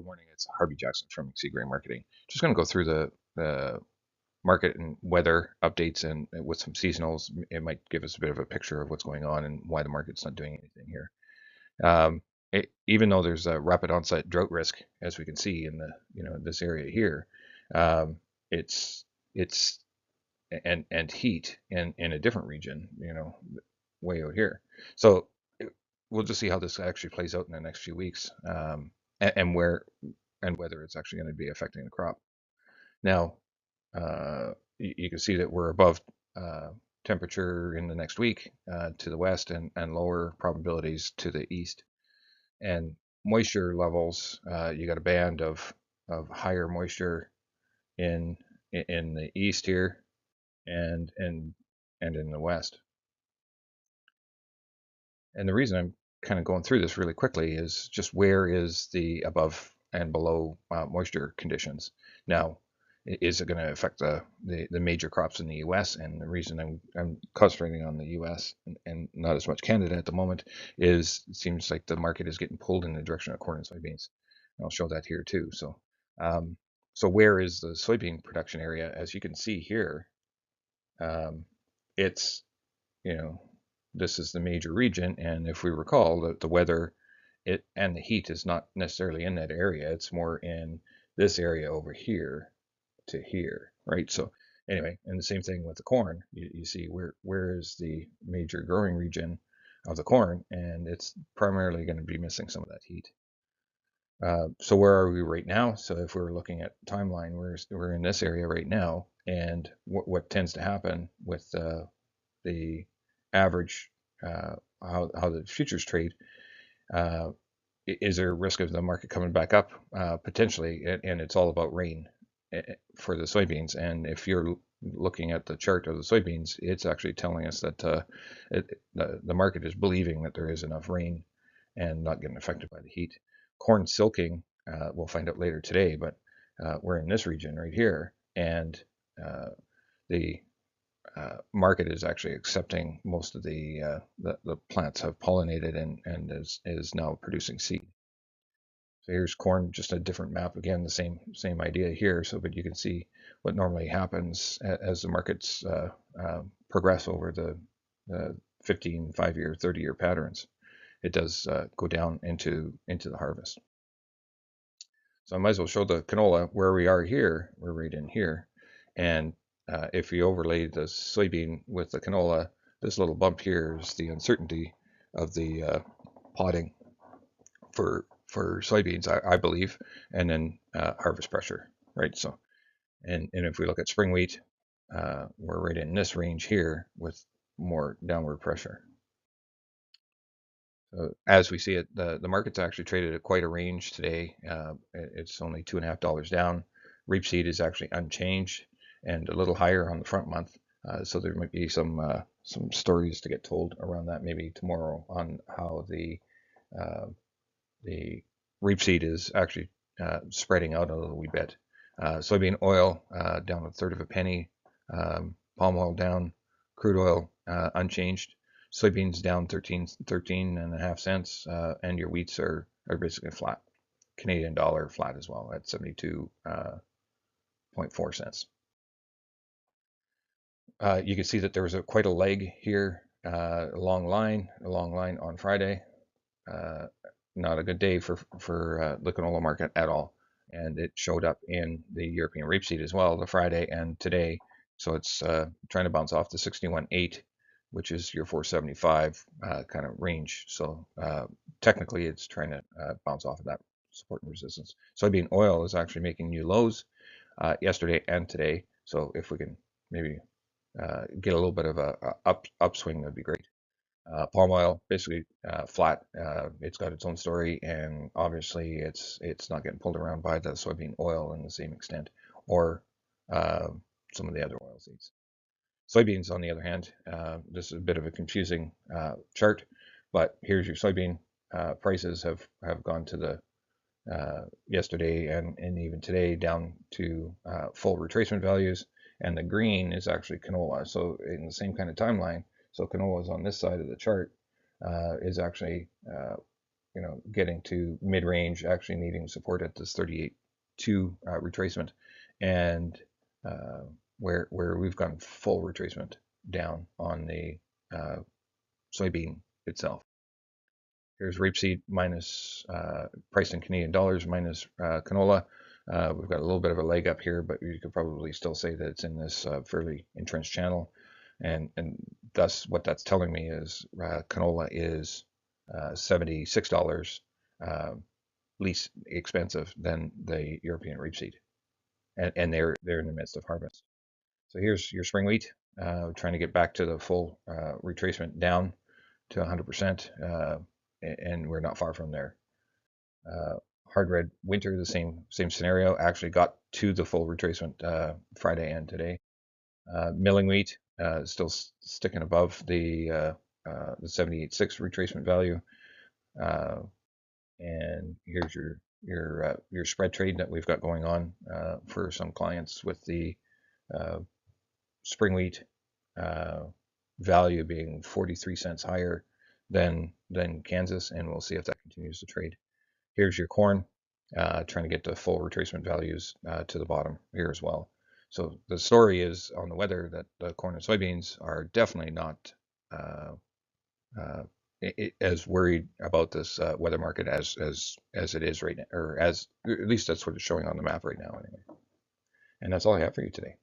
Good morning. It's Harvey Jackson from McSee Grain Marketing. Just going to go through the market and weather updates and with some seasonals. It might give us a bit of a picture of what's going on and why the market's not doing anything here. Even though there's a rapid onset drought risk, as we can see in this area here, um, it's it's and heat in a different region, way out here. So we'll just see how this actually plays out in the next few weeks, and where and whether it's actually going to be affecting the crop. Now, you can see that we're above temperature in the next week to the west and lower probabilities to the east. And moisture levels, you got a band of higher moisture in in the east here and in the west. And the reason I'm kind of going through this really quickly is just where is the above and below moisture conditions. Now, is it going to affect the major crops in the U.S.? And the reason I'm concentrating on the U.S. and not as much Canada at the moment is it seems like the market is getting pulled in the direction of corn and soybeans. And I'll show that here too. Um, so where is the soybean production area? As you can see here, um, it's you know, this is the major region, and if we recall, the weather and the heat is not necessarily in that area. It's more in this area over here to here, right? So anyway, and the same thing with the corn. You see where is the major growing region of the corn, and it's primarily going to be missing some of that heat. So where are we right now? So if we're looking at timeline, we're in this area right now, and what tends to happen with the average, how the futures trade, uh, is there a risk of the market coming back up potentially? And it's all about rain for the soybeans. And if you're looking at the chart of the soybeans, it's actually telling us that the market is believing that there is enough rain and not getting affected by the heat. Corn silking, we'll find out later today, but we're in this region right here, and uh, the market is actually accepting most of the plants have pollinated and is now producing seed. So here's corn, just a different map. Again, the same idea here. So, but you can see what normally happens as the markets progress over the 15, 5-year, 30-year patterns. It does go down into the harvest. So I might as well show the canola where we are here. We're right in here, and if we overlay the soybean with the canola, this little bump here is the uncertainty of the potting for soybeans, I believe, and then harvest pressure, right? So, and if we look at spring wheat, we're right in this range here with more downward pressure. So as we see it, the market's actually traded at quite a range today. It's only $2.50 down. Rapeseed is actually unchanged and a little higher on the front month. So there might be some stories to get told around that maybe tomorrow on how uh, the rapeseed is actually spreading out a little wee bit. Soybean oil down a third of a penny, palm oil down, crude oil unchanged, soybeans down 13 and a half cents, and your wheats are basically flat. Canadian dollar flat as well at 72.4 cents. You can see that there was quite a leg here, a long line on Friday. Uh, Not a good day for the canola market at all, and it showed up in the European rapeseed as well the Friday and today. So it's trying to bounce off the 61.8, which is your 475 kind of range. So technically, it's trying to bounce off of that support and resistance. Soybean oil is actually making new lows yesterday and today. So if we can maybe get a little bit of a upswing, that'd be great. Palm oil basically flat. It's got its own story, and obviously it's not getting pulled around by the soybean oil in the same extent, or uh, some of the other oil seeds. Soybeans, on the other hand, this is a bit of a confusing chart, but here's your soybean prices have gone to the yesterday and even today down to full retracement values, and the green is actually canola. So in the same kind of timeline, so canola is on this side of the chart, is actually getting to mid-range, actually needing support at this 38.2 retracement, and where we've gone full retracement down on the soybean itself. Here's rapeseed minus priced in Canadian dollars minus canola. We've got a little bit of a leg up here, but you could probably still say that it's in this fairly entrenched channel, and thus what that's telling me is canola is $76 least expensive than the European rapeseed, and they're in the midst of harvest. So here's your spring wheat, trying to get back to the full retracement down to 100%, and we're not far from there. Hard red winter, the same scenario. Actually got to the full retracement Friday and today. Milling wheat still sticking above the 78.6 retracement value. And here's your spread trade that we've got going on for some clients with the spring wheat value being 43 cents higher than Kansas, and we'll see if that continues to trade. Here's your corn, trying to get to full retracement values to the bottom here as well. So the story is on the weather that the corn and soybeans are definitely not as worried about this weather market as it is right now, or as at least that's what it's showing on the map right now anyway. And that's all I have for you today.